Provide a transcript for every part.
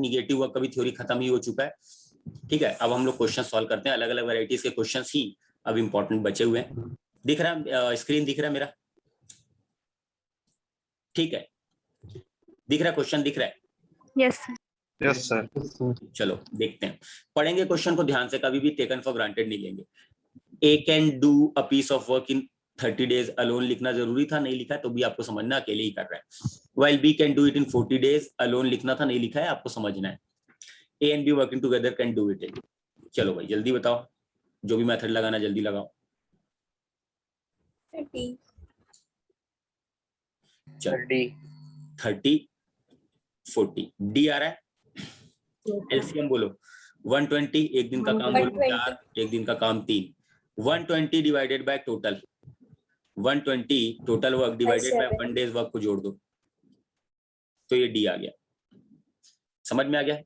Negative work का भी theory खत्म ही हो चुका है। ठीक है, अब हम लोग क्वेश्चन सॉल्व करते हैं, अलग अलग वैरायटीज के क्वेश्चन ही अब इंपॉर्टेंट बचे हुए हैं। दिख रहा है स्क्रीन, दिख रहा है मेरा? ठीक है, दिख रहा है क्वेश्चन, दिख रहा है? Yes yes sir. चलो देखते हैं, पढ़ेंगे क्वेश्चन को ध्यान से, कभी भी टेकन फॉर ग्रांटेड नहीं लेंगे। A can do a piece of work in 30 days alone लिखना जरूरी था, नहीं लिखा है तो भी आपको समझना, अकेले ही कर रहा है। While B can do it in 40 days alone लिखना था, नहीं लिखा है, आपको समझना है। A and B working together can do it in. चलो भाई जल्दी बताओ, जो भी मेथड लगाना जल्दी लगाओ। 30 30 40 डी आ रहा है। एलसीएम बोलो। 120 एक दिन का काम बोलो 4, एक दिन का काम 3। 120 divided by total, 120 total work divided by 1 days work को जोड़ दो, तो ये डी आ गया। समझ में आ गया?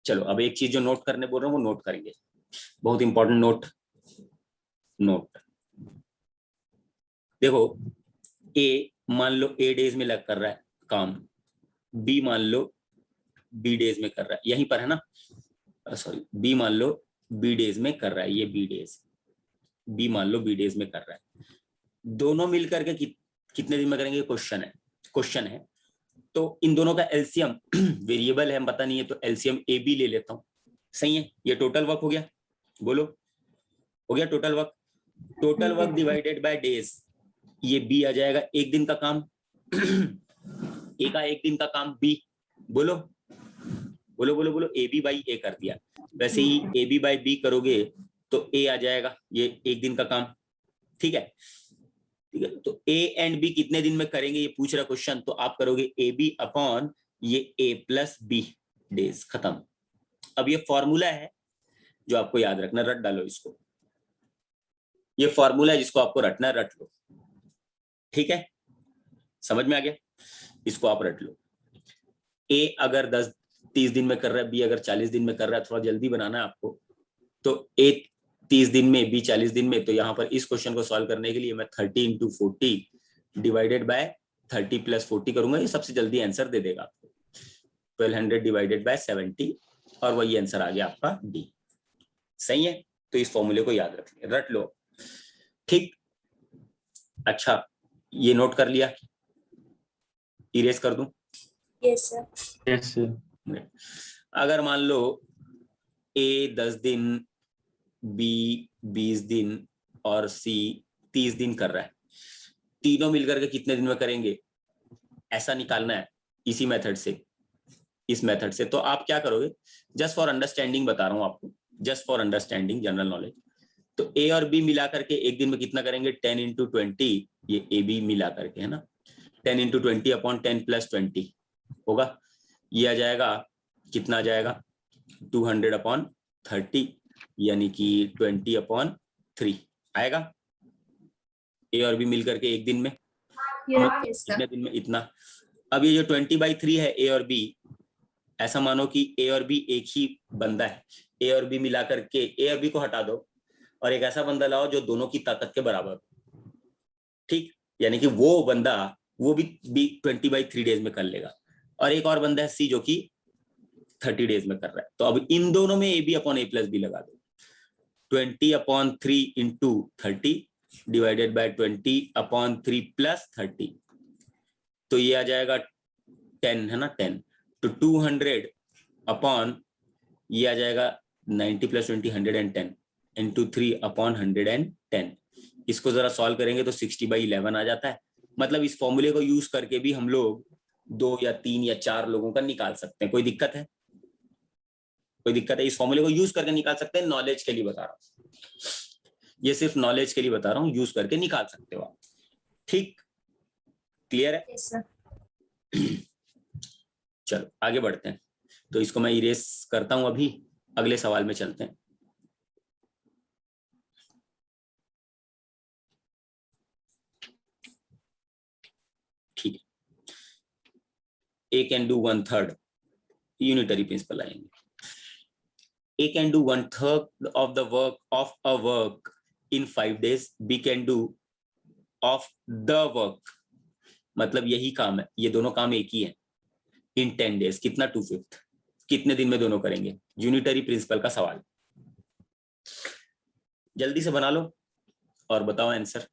चलो अब एक चीज जो नोट करने बोल रहा हूँ वो नोट करेंगे, बहुत इंपॉर्टेंट नोट। देखो, ए मान लो ए डेज में लग कर रहा है काम, बी मान लो बी डेज में कर रहा है, यहीं पर है ना, सॉरी, बी मान लो बी डेज में कर रहा है, ये बी डेज, बी मान लो बी डेज में कर रहा है। दोनों मिलकर के कितने दिन में करेंगे क्वेश्चन है। तो इन दोनों का एलसीएम वेरिएबल है, पता नहीं है, तो एलसीएम ए बी ले लेता हूं। सही है, ये टोटल वर्क हो गया, बोलो हो गया total work. Total work divided bye days, ये बी आ जाएगा, एक दिन का काम ए का एक दिन का काम बी, बोलो बोलो बोलो बोलो, ए बी बाई ए कर दिया। वैसे ही ए बी बाई बी करोगे तो ए आ जाएगा, ये एक दिन का काम। ठीक है, ठीक है, तो ए एंड बी कितने दिन में करेंगे ये पूछ रहा क्वेश्चन, तो आप करोगे ए बी अपॉन ये ए प्लस बी डेज, खत्म। अब ये फॉर्मूला है जो आपको याद रखना, रट डालो इसको, ये फॉर्मूला है जिसको आपको रटना, रट लो। ठीक है, समझ में आ गया? इसको आप रट लो। ए अगर 30 दिन में कर रहा है, बी अगर 40 दिन में कर रहा है, थोड़ा जल्दी बनाना है आपको, तो ए 30 दिन में, बी 40 दिन में, तो यहाँ पर इस क्वेश्चन को सॉल्व करने के लिए मैं 30 into 40 डिवाइडेड बाय 30 + 40 करूंगा, ये सबसे जल्दी आंसर दे देगा आपको। 1200 डिवाइडेड बाय 70, और वही आंसर आ गया आपका डी। सही है, तो इस फॉर्मूले को याद रट लो। ठीक, अच्छा ये नोट कर लिया, इरेज कर दूं? Yes sir. Yes sir. अगर मान लो ए 10 दिन, बी 20 दिन और सी 30 दिन कर रहा है, तीनों मिलकर के कितने दिन में करेंगे, ऐसा निकालना है इसी मेथड से, इस मेथड से। तो आप क्या करोगे, जस्ट फॉर अंडरस्टैंडिंग बता रहा हूं आपको, just for understanding, general knowledge. तो ए और बी मिला करके एक दिन में कितना करेंगे, 10 into 20, ये ए बी मिला करके है ना, 10 into 20 अपॉन 10 + 20 होगा, ये आ जाएगा, कितना आ जाएगा, 200 अपॉन 30, यानी कि 20/3 आएगा। ए और बी मिलकर के एक दिन में, कितने दिन में, इतना। अब ये जो 20/3 है ए और बी, ऐसा मानो कि ए और बी एक ही बंदा है, ए और बी मिलाकर के, ए और बी को हटा दो और एक ऐसा बंदा लाओ जो दोनों की ताकत के बराबर। ठीक, यानी कि वो बंदा, वो भी 20/3 डेज में कर लेगा, और एक और बंदा है सी जो कि 30 डेज में कर रहा है। तो अब इन दोनों में A B upon A plus B लगा दो, 20/3 into 30 डिवाइडेड बाय 20/3 + 30, तो ये आ जाएगा 10 है ना, 10। तो 200 अपॉन ये आ जाएगा 90 + 20 110 into 3/110। इसको जरा सॉल्व करेंगे तो 60/11 आ जाता है। मतलब इस फॉर्मूले को यूज करके भी हम लोग 2 या 3 या 4 लोगों का निकाल सकते हैं। कोई दिक्कत है? कोई दिक्कत है? इस फॉर्मूले को यूज करके निकाल सकते हैं, नॉलेज के लिए बता रहा हूं, ये सिर्फ नॉलेज के लिए बता रहा हूं, यूज करके निकाल सकते हो आप। ठीक, क्लियर है? Yes sir. चलो आगे बढ़ते हैं, तो इसको मैं इरेज करता हूं, अभी अगले सवाल में चलते हैं। ठीक है, ए कैन डू 1/3, यूनिटरी प्रिंसिपल आएंगे। A can do 1/3 of the work of a work in 5 days. B can do of the work, मतलब यही काम है, ये दोनों काम एक ही है, इन 10 days, कितना 2/5, कितने दिन में दोनों करेंगे? यूनिटरी प्रिंसिपल का सवाल, जल्दी से बना लो और बताओ आंसर,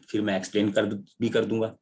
फिर मैं एक्सप्लेन कर दूंगा।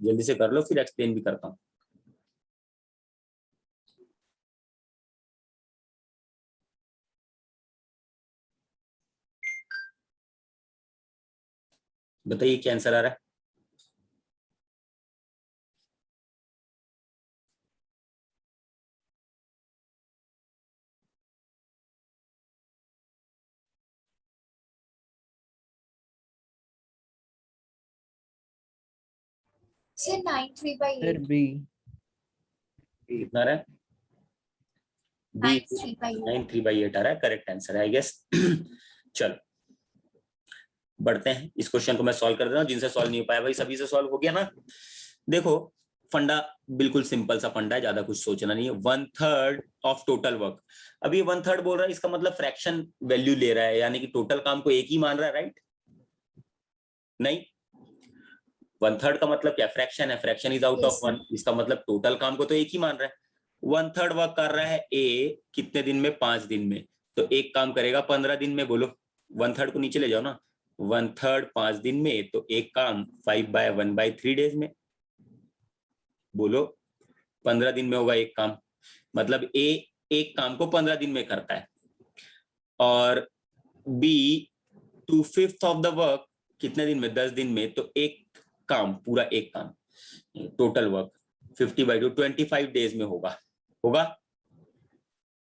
जल्दी से कर लो, फिर एक्सप्लेन भी करता हूँ। बताइए क्या आंसर आ रहा है? सर 9/3/8। बी। कितना आ रहा है? बी 9/3/8 आ रहा है, करेक्ट आंसर है आई गेस। चलो बढ़ते हैं, इस क्वेश्चन को मैं सॉल्व कर देता हूँ, जिनसे सॉल्व नहीं हो पाया भाई सभी से सॉल्व हो गया ना। देखो फंडा बिल्कुल सिंपल सा फंडा है, ज्यादा कुछ सोचना नहीं है। 1/3 ऑफ टोटल वर्क, अभी 1/3 बोल रहा है, इसका मतलब फ्रैक्शन वैल्यू ले रहा है, यानी कि टोटल काम को एक ही मान रहा है, राइट? नहीं, 1/3 का मतलब क्या? फ्रैक्शन है, फ्रैक्शन इज आउट ऑफ 1, इसका मतलब टोटल काम को तो एक ही मान रहा है। 1/3 वर्क कर रहा है ए, कितने दिन में? 5 दिन में, तो एक काम करेगा 15 दिन में। बोलो 1/3 को नीचे ले जाओ ना, 1/3 5 दिन में, तो एक काम 5/1/3 डेज में। बोलो 15 दिन में होगा एक काम, मतलब ए एक काम को 15 दिन में करता है। और बी 2/5 ऑफ द वर्क कितने दिन में? 10 दिन में, तो एक काम, पूरा एक काम, टोटल वर्क 50/2 25 डेज में होगा।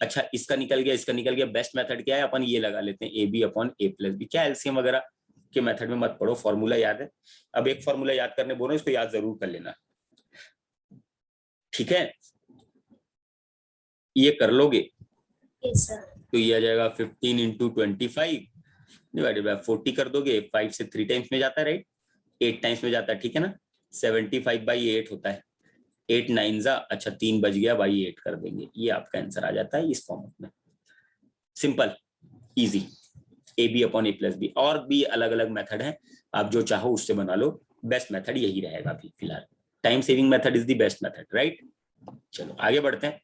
अच्छा इसका निकल गया, इसका निकल गया। बेस्ट मेथड क्या है? अपन ये लगा लेते हैं AB/A+B। क्या एलसीएम वगैरह के मेथड में मत पढ़ो, फॉर्मूला याद है। अब एक फॉर्मूला याद करने बोलो, इसको याद जरूर कर लेना, ठीक है? ये कर लोगे तो ये आ जाएगा 15 × 25 डिवाइडेड बाय 40 कर दोगे, 5 से 3 टाइम्स में जाता है, राइट? 8 टाइम्स में जाता है, ठीक है ना? 75/8 होता है, 8 9 जा, अच्छा 3 बज गया भाई, 8 कर देंगे, ये आपका आंसर आ जाता है इस फॉर्मेट में। Simple easy, AB/A+B। और भी अलग अलग मेथड है, आप जो चाहो उससे बना लो, बेस्ट मेथड यही रहेगा अभी फिलहाल। Time saving method is the best method, right? चलो आगे बढ़ते हैं,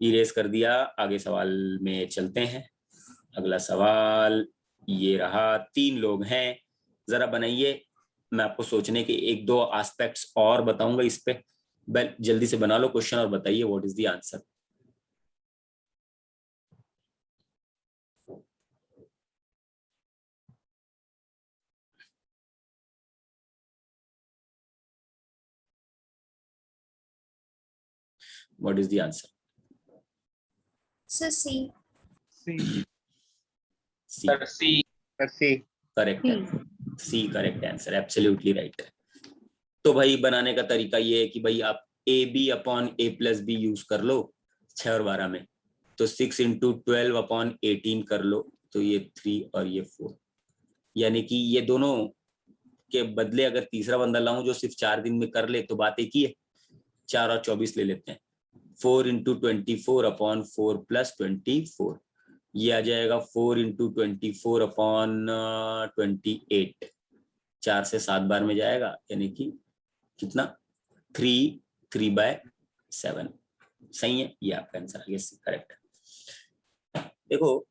इरेज कर दिया, आगे सवाल में चलते हैं। अगला सवाल ये रहा, 3 लोग हैं, जरा बनाइए। मैं आपको सोचने के 1-2 एस्पेक्ट्स और बताऊंगा इस पे, जल्दी से बना लो क्वेश्चन और बताइए what is the answer. What is the answer? Sir C. C C correct है, C correct answer, absolutely right. तो भाई बनाने का तरीका ये है कि भाई आप AB/A+B यूज कर लो 6 और 12 में, तो 6 × 12/18 कर लो, तो ये 3 और ये 4, यानी कि ये दोनों के बदले अगर तीसरा बंदा लाऊं जो सिर्फ 4 दिन में कर ले, तो बात एक ही है, 4 और 24 ले लेते हैं। 4 × 24/4 + 24, ये आ जाएगा 4 × 24/28, 4 से 7 बार में जाएगा, यानी कि कितना? 3/7। सही है, ये आपका आंसर है, यस करेक्ट। देखो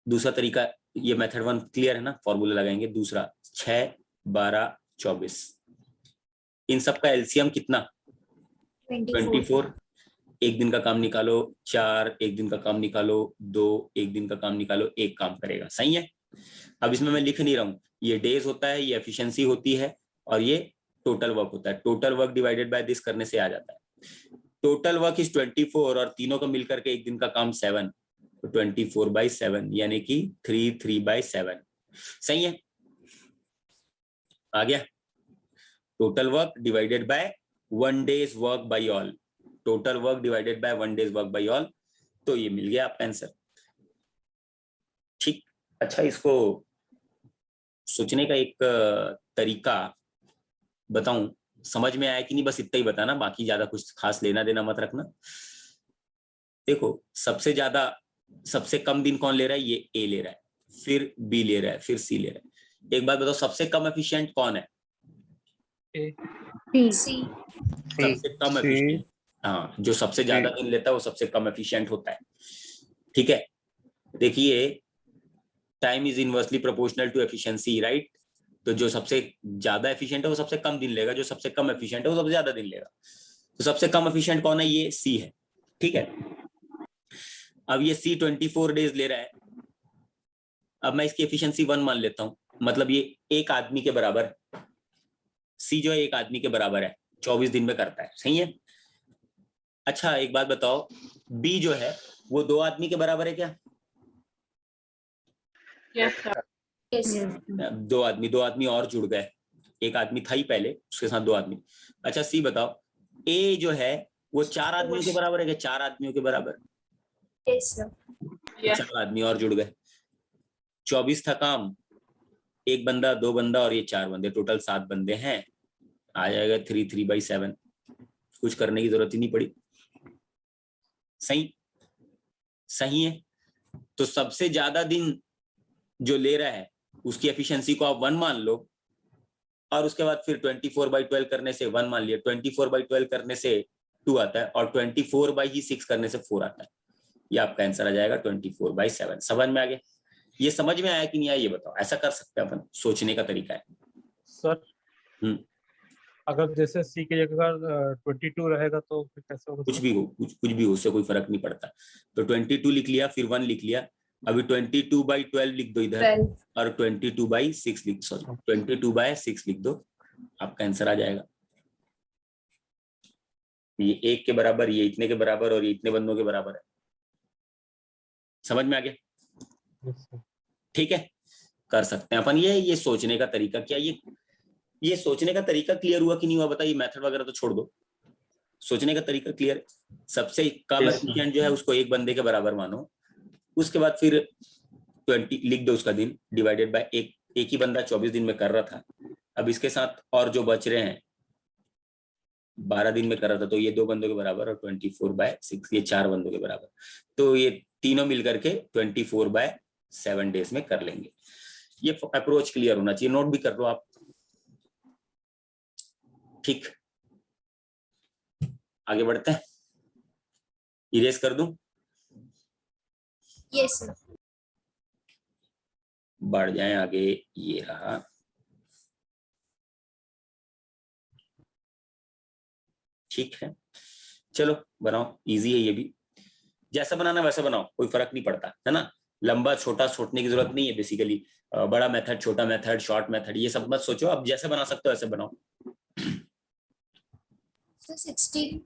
दूसरा तरीका, ये मेथड 1 क्लियर है ना, फॉर्मूला लगाएंगे। दूसरा 6 12 24, इन सब का एलसीएम कितना? 24। एक दिन का काम निकालो, 4 एक दिन का काम निकालो, 2 एक दिन का काम निकालो, एक काम करेगा, सही है। अब इसमें मैं लिख नहीं रहा हूँ, ये डेज होता है, ये एफिशिएंसी होती है, और ये टोटल वर्क होता है। Total work divided by this करने से आ जाता है। टोटल वर्क इज 24 और तीनों का मिलकर के एक दिन का काम 7, तो 24/7 यानी कि 3/7। सही है, आ गया? Total work divided by 1 days work by all, total work divided by 1 days work by all, तो ये मिल गया आपका आंसर। ठीक, अच्छा इसको सोचने का एक तरीका बताऊं, समझ में आया कि नहीं बस इतना ही बताना, बाकी ज्यादा कुछ खास लेना देना मत रखना। देखो सबसे ज्यादा सबसे कम दिन कौन ले रहा है, ये ए ले रहा है, फिर बी ले रहा है, फिर सी ले रहा है। एक बात बताओ, सबसे कम एफिशिएंट कौन है? सी। सबसे कम एफिशिएंट, हाँ, जो सबसे ज्यादा दिन लेता है वो सबसे कम एफिशिएंट होता है। ठीक है, देखिए time is inversely proportional to efficiency, right? तो जो सबसे ज्यादा एफिशिएंट है वो सबसे कम दिन लेगा, जो सबसे कम एफिशिएंट है वो सबसे ज्यादा दिन लेगा। तो सबसे कम एफिशिएंट कौन है? ये सी है। ठीक है, अब ये सी 24 डेज ले रहा है। अब मैं इसकी एफिशिएंसी 1 मान लेता हूं, मतलब ये एक आदमी के बराबर, सी जो है एक आदमी के बराबर है, 24 दिन में करता है, सही है। अच्छा एक बात बताओ, बी जो है वो 2 आदमी के बराबर है क्या? यस। 2 आदमी और जुड़ गए, एक आदमी था ही पहले, उसके साथ 2 आदमी। अच्छा सी बताओ, ए जो है वो 4 आदमियों के बराबर है क्या? 4 आदमियों के बराबर, यस सर। 4 आदमी और जुड़ गए, 24 था काम, 1 बंदा 2 बंदा और ये 4 बंदे, टोटल 7 बंदे हैं। आ जाएगा 3/7, कुछ करने की जरूरत ही नहीं पड़ी। सही, सही है। तो सबसे ज्यादा दिन जो ले रहा है उसकी एफिशिएंसी को आप 1 मान लो, और उसके बाद फिर 24/12 करने से 1 मान लिया, 24/12 करने से 2 आता है, और 24/6 करने से 4 आता है। ये आपका आंसर आ जाएगा 24/7। समझ में आ गया? ये समझ में आया कि नहीं आया ये बताओ। ऐसा कर सकते हैं अपन, सोचने का तरीका है सर। अगर जैसे सी की जगह 22 रहेगा तो फिर कैसे होगा? कुछ भी हो, कुछ भी हो, उससे कोई फर्क नहीं पड़ता। तो 22 लिख लिया, फिर 1 लिख लिया, अभी 22/12 लिख दो इधर, 12। और 22/6 लिख, सॉरी 22/6 लिख दो, आपका आंसर आ जाएगा। ये 1 के बराबर, ये इतने के बराबर, और ये इतने बंदों के बराबर है। समझ में आ गया? ठीक है, कर सकते हैं अपन। ये सोचने का तरीका क्या, ये सोचने का तरीका क्लियर हुआ कि नहीं हुआ बताइए? मेथड वगैरह तो छोड़ दो, सोचने का तरीका क्लियर। सबसे कम एफिशिएंट जो है उसको 1 बंदे के बराबर मानो, उसके बाद फिर 20 लिख दो उसका दिन, डिवाइडेड बाय एक ही बंदा 24 दिन में कर रहा था, अब इसके साथ और जो बच रहे हैं 12 दिन में कर रहा था, तो ये 2 बंदों के बराबर, और 24/6 ये 4 बंदों के बराबर। तो ये तीनों मिलकर के 24/7 डेज में कर लेंगे। ये अप्रोच क्लियर होना चाहिए, नोट भी कर लो आप। ठीक, आगे बढ़ते हैं, इरेज कर दूं? Yes sir. बढ़ जाए आगे, ये रहा। ठीक है, चलो बनाओ, इजी है ये भी, जैसा बनाना वैसा बनाओ, कोई फर्क नहीं पड़ता है ना। लंबा छोटा सोचने की जरूरत नहीं है बेसिकली, बड़ा मेथड, छोटा मेथड, शॉर्ट मेथड, ये सब मत सोचो, अब जैसे बना सकते हो वैसे बनाओ। सर 16।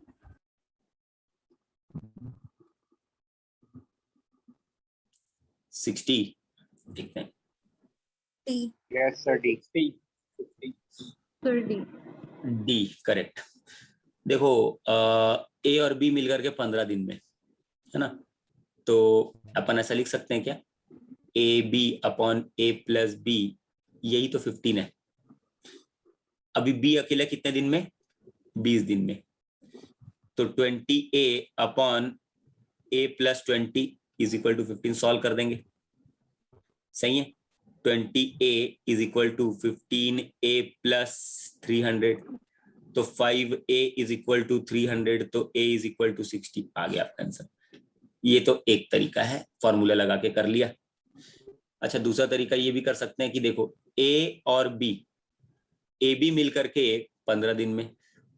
60 ठीक है, D. Yes, sir. D. Sir D. D correct. देखो ए और बी मिलकर के 15 दिन में, है ना, तो अपन ऐसा लिख सकते हैं क्या, A B upon A plus B, यही तो 15 है। अभी बी अकेला कितने दिन में? 20 दिन में। तो 20a upon a plus 20 is equal to 15, solve कर देंगे, सही है। 20a is equal to 15a plus 300, तो 5a इज इक्वल टू 300, तो a इज इक्वल टू 60, आ गया आपका आंसर। ये तो एक तरीका है, फॉर्मूला लगा के कर लिया। अच्छा दूसरा तरीका ये भी कर सकते हैं कि देखो a और b, ए बी मिल करके 15 दिन में,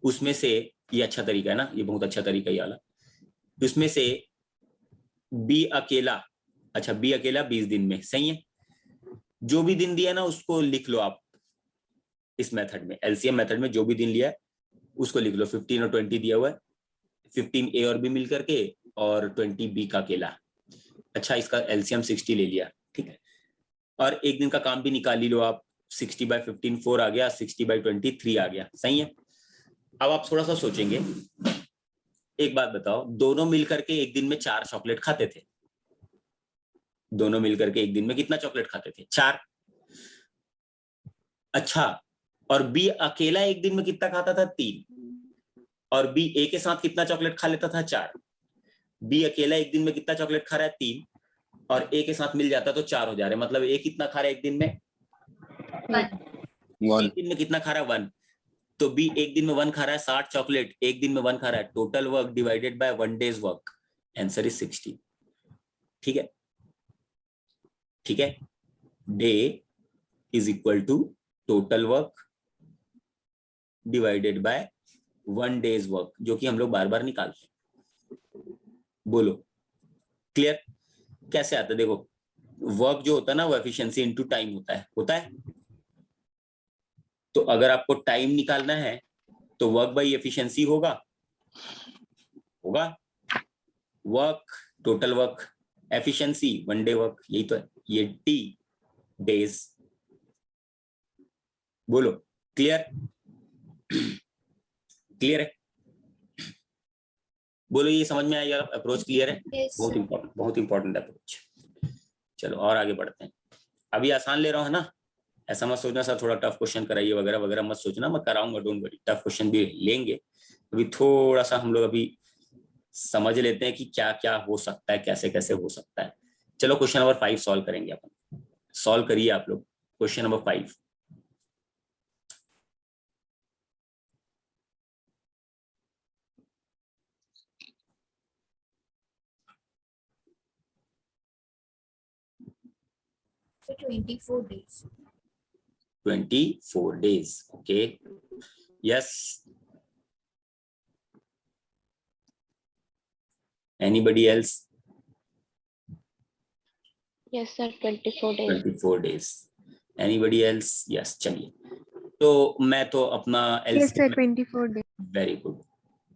उसमें से, ये अच्छा तरीका है ना, ये बहुत अच्छा तरीका ये वाला, उसमें से बी अकेला, अच्छा बी अकेला 20 दिन में, सही है। जो भी दिन दिया ना उसको लिख लो आप, इस मेथड में, एलसीएम मेथड में जो भी दिन लिया है उसको लिख लो। 15 और 20 दिया हुआ है, 15 ए और बी मिल करके और 20 बी का अकेला। अच्छा इसका एलसीएम 60 ले लिया, ठीक है, और एक दिन का काम भी निकाल ली लो आप, 60/15 4 आ गया, 60/20 3 आ गया, सही है। अब आप थोड़ा सा सोचेंगे, एक बात बताओ, दोनों मिलकर के एक दिन में 4 चॉकलेट खाते थे। दोनों मिलकर के एक दिन में कितना चॉकलेट खाते थे? 4। अच्छा, और बी अकेला एक दिन में कितना खाता था? 3। और बी ए के साथ कितना चॉकलेट खा लेता था? 4। बी अकेला एक दिन में कितना चॉकलेट खा रहा है? 3। और ए के साथ मिल जाता तो 4 हो जा रहे, मतलब ए कितना खा रहा है एक दिन में? 1. एक दिन में कितना खा रहा है? 1। तो बी एक दिन में 1 खा रहा है, 60 चॉकलेट एक दिन में 1 खा रहा है, total work divided by 1 days work, answer is 60। ठीक है, ठीक है, day is equal to total work divided by 1 days work, जो कि हम लोग बार बार निकालते हैं। बोलो क्लियर? कैसे आता है? देखो, वर्क जो होता है ना वो एफिशिएंसी इनटू टाइम होता है। तो अगर आपको टाइम निकालना है तो वर्क बाई एफिशिएंसी होगा work, total work, efficiency 1 day work, यही तो है, ये टी डेज। बोलो क्लियर? क्लियर है? बोलो ये समझ में आया? अप्रोच क्लियर है? Yes, बहुत sir. इंपॉर्टेंट, बहुत इंपॉर्टेंट अप्रोच। चलो और आगे बढ़ते हैं। अभी आसान ले रहा हूँ ना, ऐसा मत सोचना सर थोड़ा टफ क्वेश्चन कराइए वगैरह वगैरह, मत सोचना, मैं कराऊंगा, डोंट वरी, टफ क्वेश्चन भी लेंगे। अभी थोड़ा सा हम लोग अभी समझ लेते हैं कि क्या क्या हो सकता है, कैसे कैसे हो सकता है। चलो क्वेश्चन नंबर 5 सॉल्व करेंगे अपन। सॉल्व करिए आप लोग question number 5। For 24 days. 24 days, okay, yes, anybody else? Yes, sir. 24 days. 24 days, anybody else? yes, चलिए, तो मैं तो अपना Yes, sir. LCM, 24 days. Very good,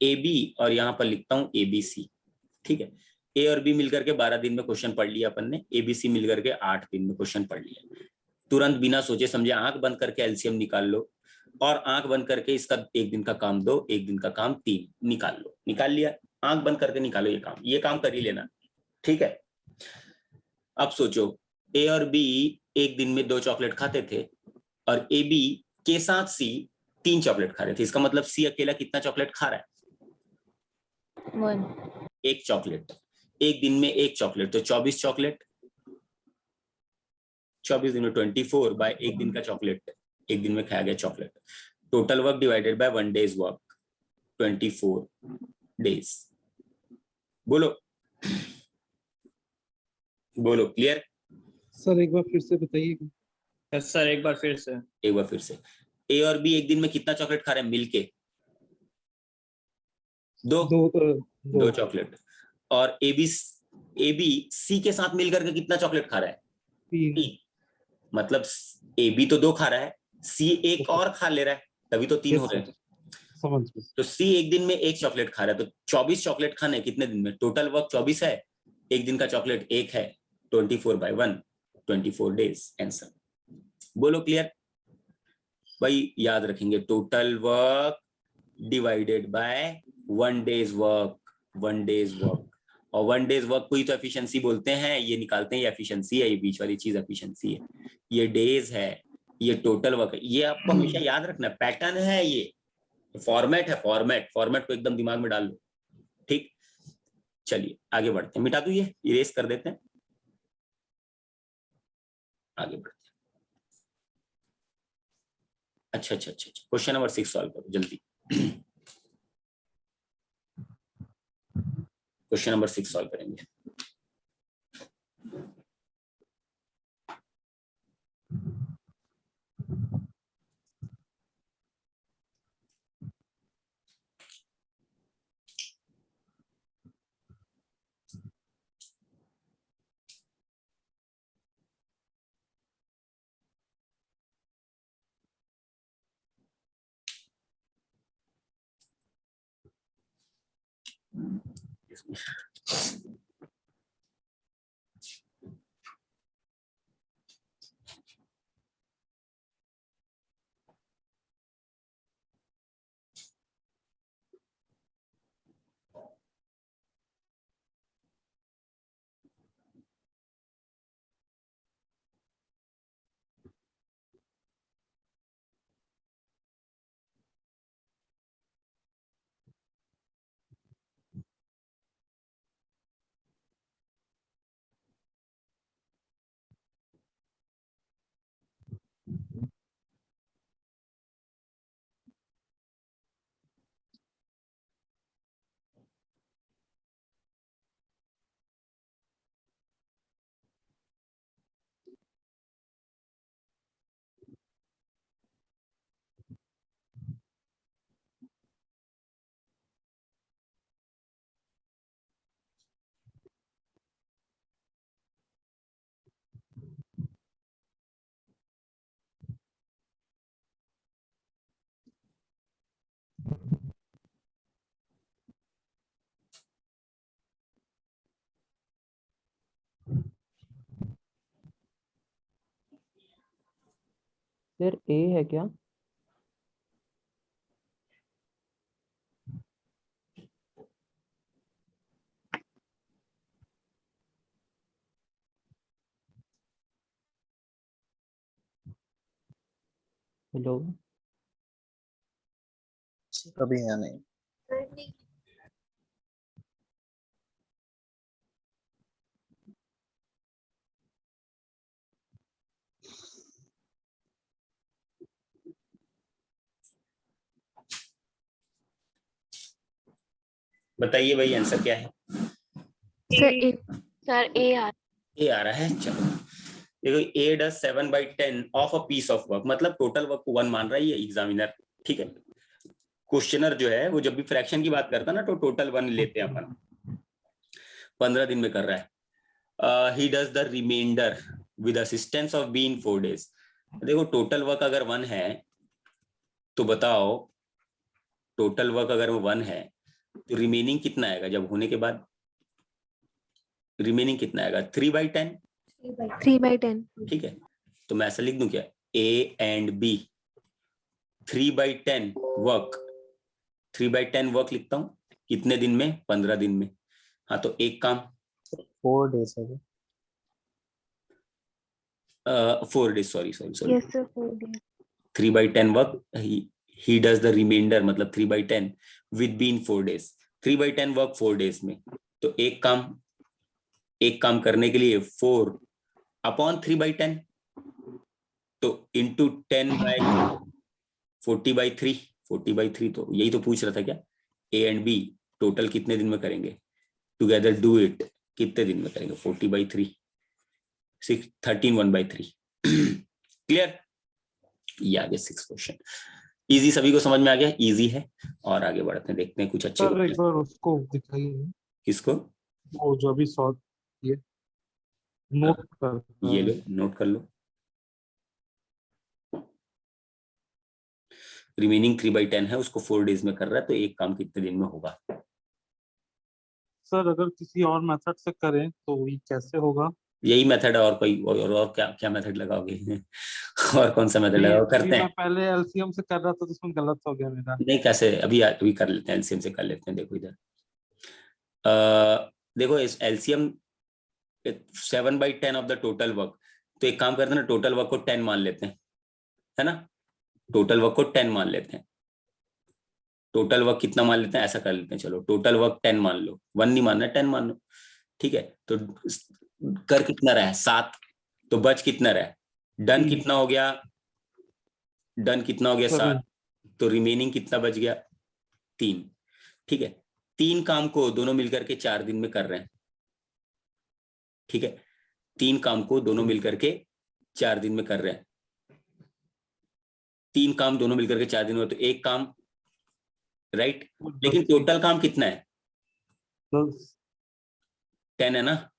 A B, और यहाँ पर लिखता हूँ ए बी सी। ठीक है, ए और बी मिलकर के 12 दिन में क्वेश्चन पढ़ लिया अपन ने, ए बी सी मिलकर के 8 दिन में क्वेश्चन पढ़ लिया। तुरंत बिना सोचे समझे आंख बंद करके एलसीएम निकाल लो, और आंख बंद करके इसका एक दिन का काम 2, एक दिन का काम 3 निकाल लो। निकाल लिया? आंख बंद करके निकालो, ये काम कर ही लेना। ठीक है, अब सोचो, ए और बी एक दिन में 2 चॉकलेट खाते थे, और ए बी के साथ सी 3 चॉकलेट खा रहे थे। इसका मतलब सी अकेला कितना चॉकलेट खा रहा है? 1. 1 चॉकलेट। एक दिन में 1 चॉकलेट, तो 24 चॉकलेट, 24 दिन में 24 बाय एक दिन का चॉकलेट, एक दिन में खाया गया chocolate, total work divided by 1 days work, 24 days. बोलो बोलो क्लियर? सर एक बार फिर से बताइए। यस सर, एक बार फिर से। एक बार फिर से, ए और बी एक दिन में कितना चॉकलेट खा रहे हैं मिलके? 2 चॉकलेट। और ए बी सी के साथ मिलकर के कितना चॉकलेट खा रहा है? 3। मतलब ए बी तो 2 खा रहा है, सी एक और खा ले रहा है, तभी तो 3 हो रहे हैं। तो सी एक दिन में 1 चॉकलेट खा रहा है, तो 24 चॉकलेट खाने कितने दिन में? टोटल वर्क 24 है, एक दिन का चॉकलेट 1 है, 24 बाय 1, 24 डेज, आंसर। बोलो क्लियर? भाई याद रखेंगे, total work divided by 1 days work, 1 days work, और 1 डेज वर्क को ही तो एफिशिएंसी बोलते हैं, ये निकालते हैं, ये एफिशिएंसी है, ये बीच वाली चीज एफिशिएंसी है, ये डेज है, ये टोटल वर्क है। ये आपको हमेशा याद रखना, पैटर्न है, ये फॉर्मेट है, फॉर्मेट को एकदम दिमाग में डाल लो। ठीक, चलिए आगे बढ़ते हैं, मिटा दू, ये इरेज कर देते हैं, आगे बढ़ते हैं। अच्छा, क्वेश्चन नंबर 6 सॉल्व करो जल्दी। क्वेश्चन नंबर 6 सॉल्व करेंगे। सर ए है क्या? हेलो कभी है नहीं। Currently, बताइए भाई आंसर क्या है? sir, it sir A R A आ रहा है। चलो देखो, A does 7/10 of a piece of work, मतलब टोटल वर्क को 1 मान रहा है ये एग्जामिनर। ठीक है, क्वेश्चनर जो है वो जब भी फ्रैक्शन की बात करता है ना तो टोटल 1 लेते हैं अपन। 15 दिन में कर रहा है। He does the remainder with assistance of B in 4 days। देखो टोटल वर्क अगर 1 है तो बताओ, टोटल वर्क अगर 1 है तो रिमेनिंग कितना आएगा जब होने के बाद? रिमेनिंग कितना आएगा? 3/10। 3/10. ठीक है, तो मैं ऐसा लिख दूं क्या, A and B 3/10 work, 3/10 work लिखता हूं कितने दिन में? 15 दिन में। हाँ तो एक काम 4 days है वो। 4 days, sorry sorry sorry, Yes, sir. 4 days. 3/10 work, he does the remainder मतलब 3/10 with be in 4 days। 3/10 work 4 days में, तो एक काम करने के लिए 4 अपॉन 3/10, तो इंटू 10/40/3, 40/3। तो यही तो पूछ रहा था क्या, ए एंड बी टोटल कितने दिन में करेंगे, टुगेदर डू इट कितने दिन में करेंगे? 40/3, 13 1/3। क्लियर? ये आगे 6 क्वेश्चन इजी, सभी को समझ में आ गया? इजी है। और आगे बढ़ते हैं, देखते हैं कुछ अच्छे सर एक क्वेश्चन। बार उसको दिखाइए, किसको? वो जो अभी सॉल्व किए, नोट कर ये लो, नोट कर लो। रिमेनिंग 3/10 है, उसको 4 days में कर रहा है, तो एक काम कितने दिन में होगा? सर अगर किसी और मेथड से करें तो ये कैसे होगा? यही मेथड है, और कोई और क्या क्या मेथड लगाओगे? और कौन सा मेथड नहीं लगाओ? एक्चुअली करते मैं हैं। पहले एलसीएम से कर रहा था तो उसमें गलत हो गया मेरा। नहीं कैसे, अभी कर लेते हैं, एलसीएम से कर लेते हैं। देखो इधर, देखो इस LCM 7/10 of the total work, तो एक काम करते हैं ना, टोटल वर्क को 10 मान लेते हैं, है ना? टोटल वर्क को 10 मान लेते हैं। टोटल वर्क कितना मान लेते हैं, ऐसा कर लेते हैं, चलो टोटल वर्क 10 मान लो, 1 नहीं मानना, 10 मान लो। ठीक है, तो कर कितना रहा है? 7। तो बच कितना रहा है? डन कितना हो गया? डन कितना हो गया? 7। तो रिमेनिंग कितना बच गया? 3। ठीक है, 3 काम को दोनों मिलकर के 4 दिन में कर रहे हैं। ठीक है, 3 काम को दोनों मिलकर के 4 दिन में कर रहे हैं। 3 काम दोनों मिलकर के 4 दिन में, तो एक काम, राइट? लेकिन टोटल काम कितना है? 10 है ना?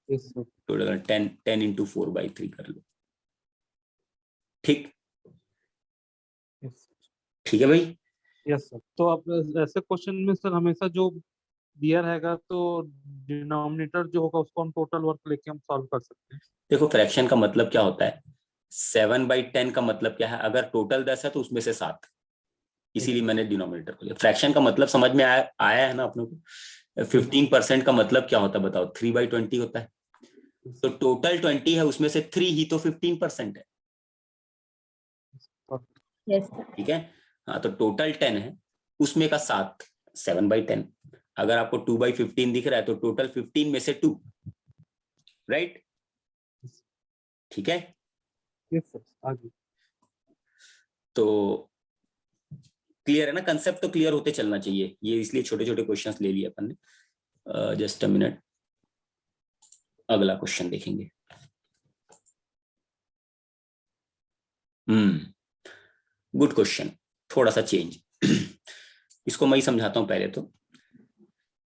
टोटल 10 इंटू 4/3 कर लो। ठीक, ठीक है भाई। Yes sir. तो अब ऐसे क्वेश्चन में सर हमेशा जो दिया रहेगा तो डिनोमिनेटर जो होगा उसको हम टोटल वर्क लेके हम सॉल्व कर सकते हैं। देखो फ्रैक्शन का मतलब क्या होता है, 7/10 का मतलब क्या है? अगर टोटल 10 है तो उसमें से 7, इसीलिए मैंने डिनोमिनेटर को लिया। फ्रैक्शन का मतलब समझ में आया है ना अपने को? 15% का मतलब क्या होता है बताओ? 3/20 होता है। तो टोटल 20 है, उसमें से 3 ही तो 15% है। Yes, sir. ठीक है, हाँ तो टोटल 10 है, उसमें का 7, 7/10। अगर आपको 2/15 दिख रहा है तो टोटल 15 में से 2, राइट? ठीक है, यस सर, आगे। तो क्लियर है ना? कंसेप्ट तो क्लियर होते चलना चाहिए, ये इसलिए छोटे छोटे क्वेश्चंस ले लिए अपन ने। जस्ट अ मिनट, अगला क्वेश्चन देखेंगे। गुड क्वेश्चन, थोड़ा सा चेंज। इसको मैं ही समझाता हूं पहले। तो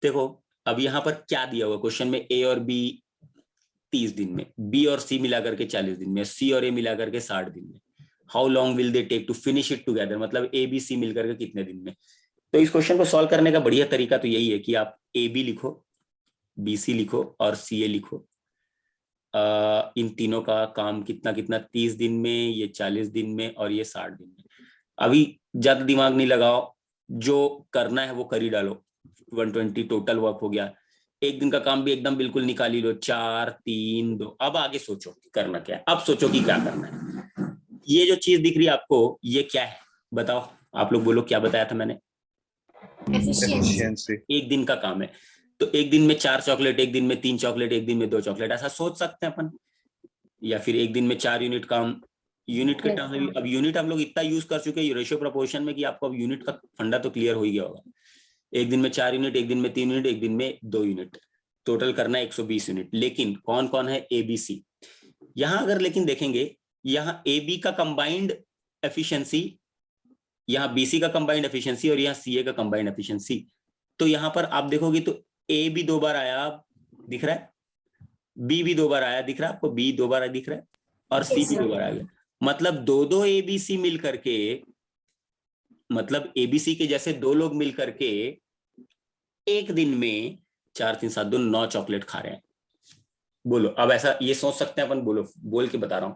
देखो अब यहाँ पर क्या दिया हुआ क्वेश्चन में, ए और बी 30 दिन में, बी और सी मिलाकर के 40 दिन में, सी और ए मिलाकर के 60 दिन में। How long will they take to finish it together, मतलब ए बी सी मिलकर के कितने दिन में। तो इस क्वेश्चन को सॉल्व करने का बढ़िया तरीका तो यही है कि आप ए बी लिखो, बी सी लिखो और सी ए लिखो। इन तीनों का काम कितना कितना, 30 दिन में, ये 40 दिन में और ये 60 दिन में। अभी ज्यादा दिमाग नहीं लगाओ, जो करना है वो कर ही डालो। 120 टोटल वर्क हो गया। एक दिन का काम भी एकदम बिल्कुल निकाल ही लो, 4 3 2। अब आगे सोचो करना क्या है, अब सोचो कि क्या करना है। ये जो चीज दिख रही है आपको, ये क्या है बताओ, आप लोग बोलो क्या बताया था मैंने? एफिशिएंसी। एक दिन का काम है, तो एक दिन में 4 चॉकलेट, एक दिन में 3 चॉकलेट, एक दिन में 2 चॉकलेट, ऐसा सोच सकते हैं अपन। या फिर एक दिन में 4 यूनिट काम, यूनिट के Yes, टर्म में भी। अब यूनिट हम लोग इतना यूज कर चुके हैं रेशियो प्रोपोर्शन में कि आपको अब यूनिट का फंडा तो क्लियर हो ही गया होगा। एक दिन में 4 यूनिट, एक दिन में 3 यूनिट, एक दिन में 2 यूनिट, टोटल करना है 120 यूनिट। लेकिन कौन कौन है? ABC। यहां अगर लेकिन देखेंगे, यहाँ AB का कंबाइंड एफिशिएंसी, यहाँ BC का कंबाइंड एफिशिएंसी और यहाँ CA का कंबाइंड एफिशिएंसी। तो यहाँ पर आप देखोगे तो A भी 2 बार आया दिख रहा है, B भी 2 बार आया दिख रहा है आपको, B 2 बार दिख रहा है और C भी 2 बार आ गया। मतलब 2 ABC मिल करके, मतलब ABC के जैसे 2 लोग मिल करके एक दिन में 4 3 7 2 9 चॉकलेट खा रहे हैं। बोलो अब ऐसा ये सोच सकते हैं अपन, बोलो बोल के बता रहा हूं।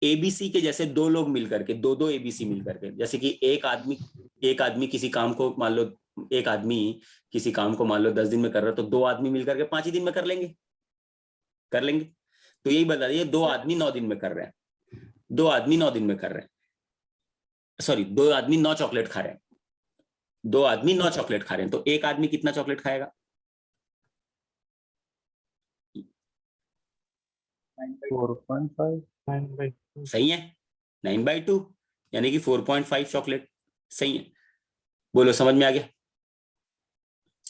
ABC के जैसे 2 लोग मिल करके, 2 ABC मिल करके, जैसे कि एक आदमी किसी काम को मान लो, एक आदमी किसी काम को मान लो 10 दिन में कर रहा है, तो 2 आदमी मिल करके 5 ही दिन में कर लेंगे। तो यही बता दिए, 2 आदमी 9 दिन में कर रहे हैं, 2 आदमी 9 दिन में कर रहे हैं, सॉरी 2 आदमी 9 चॉकलेट खा रहे हैं, 2 आदमी 9 चॉकलेट खा रहे हैं, तो एक आदमी कितना चॉकलेट खाएगा? 4.5। 9/2। सही है, 9/2 यानी कि 4.5 चॉकलेट। सही है, बोलो समझ में आ गया?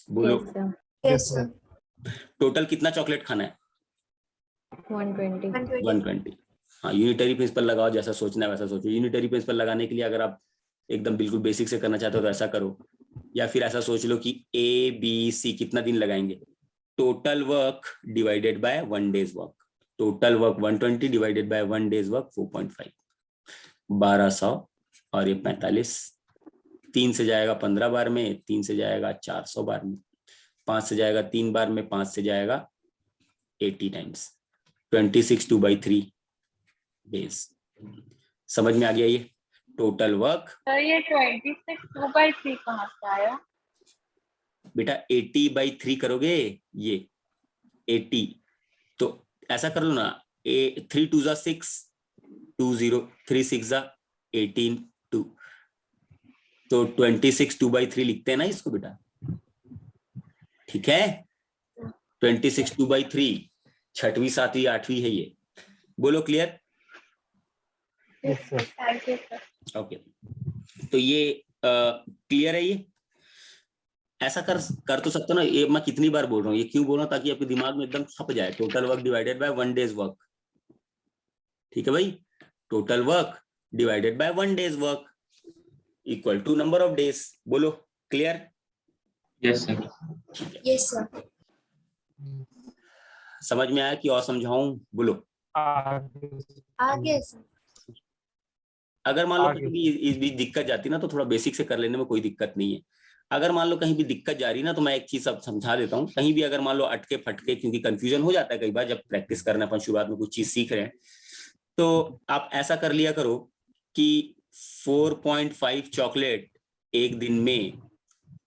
बोलो Yes, sir. Yes, sir. Total कितना चॉकलेट खाना है? 120. 120। हाँ, यूनिटरी प्रिंसिपल लगाओ, जैसा सोचना है वैसा सोचो। यूनिटरी प्रिंसिपल लगाने के लिए अगर आप एकदम बिल्कुल बेसिक से करना चाहते हो तो ऐसा करो, या फिर ऐसा सोच लो कि ABC कितना दिन लगाएंगे, total work divided by 1 days work. Total work 120 divided by 1 days work 4.5, 1200 और ये 45। 3 से जाएगा 15 बार में, 3 से जाएगा 400 बार में, 5 से जाएगा 3 बार में, 5 से जाएगा 80 टाइम्स, 26 2/3 डेज। समझ में आ गया ये टोटल वर्क? सर ये 26 2/3 कहाँ से आया? बेटा 80/3 करोगे, ये 80, तो ऐसा कर लो ना, 3 2 6, 2 0, 3 6 18 2, तो 26 2/3 लिखते हैं ना इसको बेटा, ठीक है? 26 2/3, 6वीं 7वीं 8वीं है ये। बोलो clear? Yes, sir. Thank you sir. Okay, तो ये क्लियर है ये? ऐसा कर तो सकते हो ना, ये मैं कितनी बार बोल रहा हूँ, ये क्यों बोल रहा हूँ? ताकि आपके दिमाग में एकदम छप जाए। Total work divided by 1 days work, ठीक है भाई? Total work divided by 1 days work equal to number of days. बोलो clear? Yes, sir. Yes sir. समझ में आया कि और समझाऊं? बोलो। आगे सर। अगर मान लो आगे। कहीं भी इस बीच दिक्कत जाती ना, तो थोड़ा बेसिक से कर लेने में कोई दिक्कत नहीं है। अगर मान लो कहीं भी दिक्कत जा रही ना, तो मैं एक चीज अब समझा देता हूँ। कहीं भी अगर मान लो अटके फटके, क्योंकि कंफ्यूजन हो जाता है कई बार जब प्रैक्टिस करना, अपन शुरुआत में कुछ चीज सीख रहे हैं, तो आप ऐसा कर लिया करो कि 4.5 चॉकलेट एक दिन में,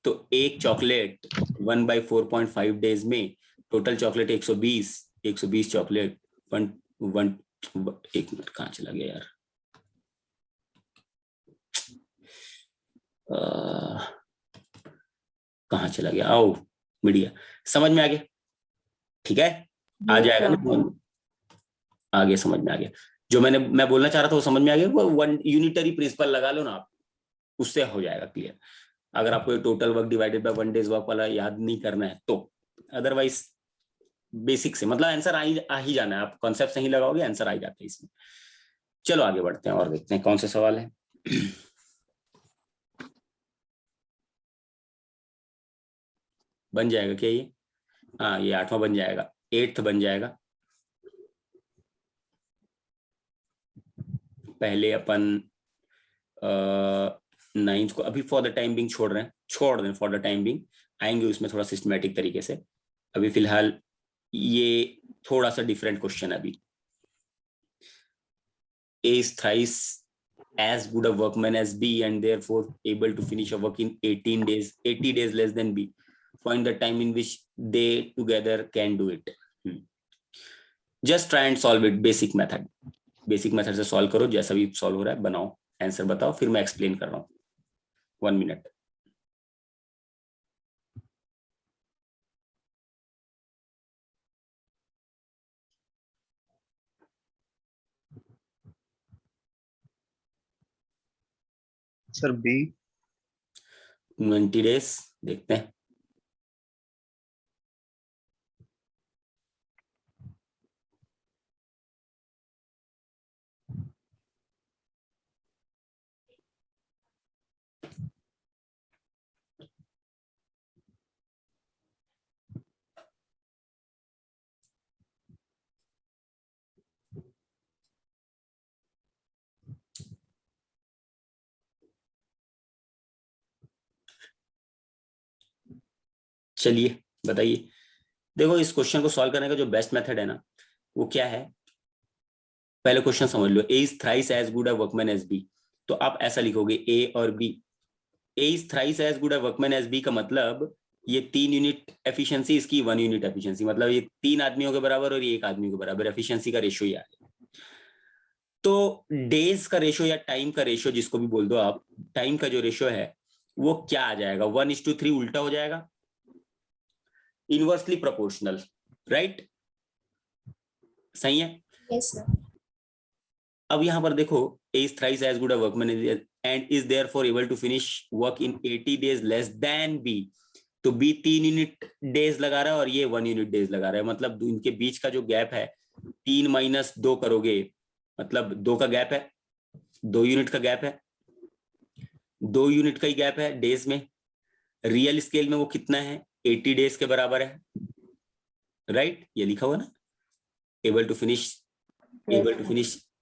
तो एक चॉकलेट 1/4.5 डेज में, टोटल चॉकलेट 120 चॉकलेट 1 एक मिनट, कहाँ चला गया यार? कहाँ चला गया? आओ मीडिया, समझ में आ गया? ठीक है, आ जाएगा ना, आगे समझ में आ गया। जो मैं बोलना चाह रहा था वो समझ में आ गया। वो 1 यूनिटरी प्रिंसिपल लगा लो ना आप, उससे हो जाएगा क्लियर। अगर आपको total work divided by 1 days work वाला याद नहीं करना है तो, अदरवाइज बेसिक से, मतलब आंसर आ ही जाना है। आप कॉन्सेप्ट सही लगाओगे, आंसर आ ही जाता है इसमें। चलो आगे बढ़ते हैं और देखते हैं कौन सा सवाल है। बन जाएगा क्या ये? हाँ, ये 8वां बन जाएगा, 8th बन जाएगा। पहले अपन 9th को अभी फॉर द टाइम बिंग छोड़ दें फॉर द टाइम बिंग। आएंगे उसमें थोड़ा सिस्टमैटिक तरीके से। अभी फिलहाल ये थोड़ा सा डिफरेंट क्वेश्चन है अभी। A is thrice as good a workman as B and therefore able to finish a work in 80 days less than B. Find the time in which they together can do it. Just try and solve it. Basic method से solve करो, जैसा भी solve हो रहा है बनाओ, answer बताओ, फिर मैं explain कर रहा हूँ 1 minute. सर बी 20 days देखते हैं। चलिए बताइए। देखो इस क्वेश्चन को सॉल्व करने का जो बेस्ट मेथड है ना, वो क्या है, पहले क्वेश्चन समझ लो। A is thrice as good a workman as B, तो आप ऐसा लिखोगे A और B। A is thrice as good a workman as B का मतलब ये 3 यूनिट एफिशिएंसी, इसकी 1 यूनिट एफिशिएंसी, मतलब ये 3 आदमियों के बराबर और ये 1 आदमी के बराबर एफिशिएंसी का रेशियो ये है। तो डेज का रेशियो या टाइम का रेशियो जिसको भी बोल दो आप, टाइम का जो रेशियो है वो क्या आ जाएगा, 1:3 उल्टा हो जाएगा, इनवर्सली प्रोपोर्शनल, राइट? सही है? Yes sir. अब यहां पर देखो, A is thrice as good a workman and is therefore able to finish work in 80 days less than B. तो B 3 यूनिट डेज लगा रहा है और ये 1 यूनिट डेज लगा रहा है, मतलब इनके बीच का जो गैप है 3 - 2 करोगे, मतलब 2 का गैप है, 2 यूनिट का गैप है, 2 यूनिट का ही गैप है डेज में। रियल स्केल में वो कितना है, 80 डेज के बराबर है, राइट? ये लिखा हुआ ना, able to finish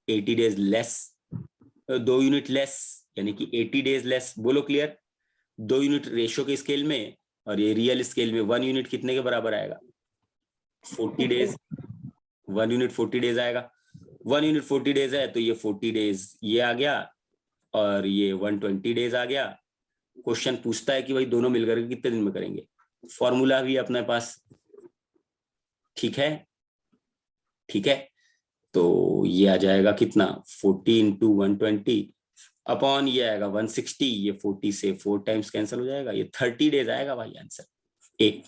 80 days less, 2 unit less, यानी कि 80 डेज लेस। बोलो क्लियर? 2 यूनिट रेशियो के स्केल में और ये रियल स्केल में 1 यूनिट कितने के बराबर आएगा, 40 डेज। 1 यूनिट 40 डेज आएगा, 1 यूनिट 40 डेज है तो ये 40 डेज ये आ गया और ये 120 डेज आ गया। क्वेश्चन पूछता है कि भाई दोनों मिलकर के कितने दिन में करेंगे, फॉर्मूला भी अपने पास, ठीक है? ठीक है, तो ये आ जाएगा कितना, 40 × 120 अपॉन ये आएगा 160, ये 40 से 4 टाइम्स कैंसिल हो जाएगा, ये 30 डेज आएगा भाई आंसर। एक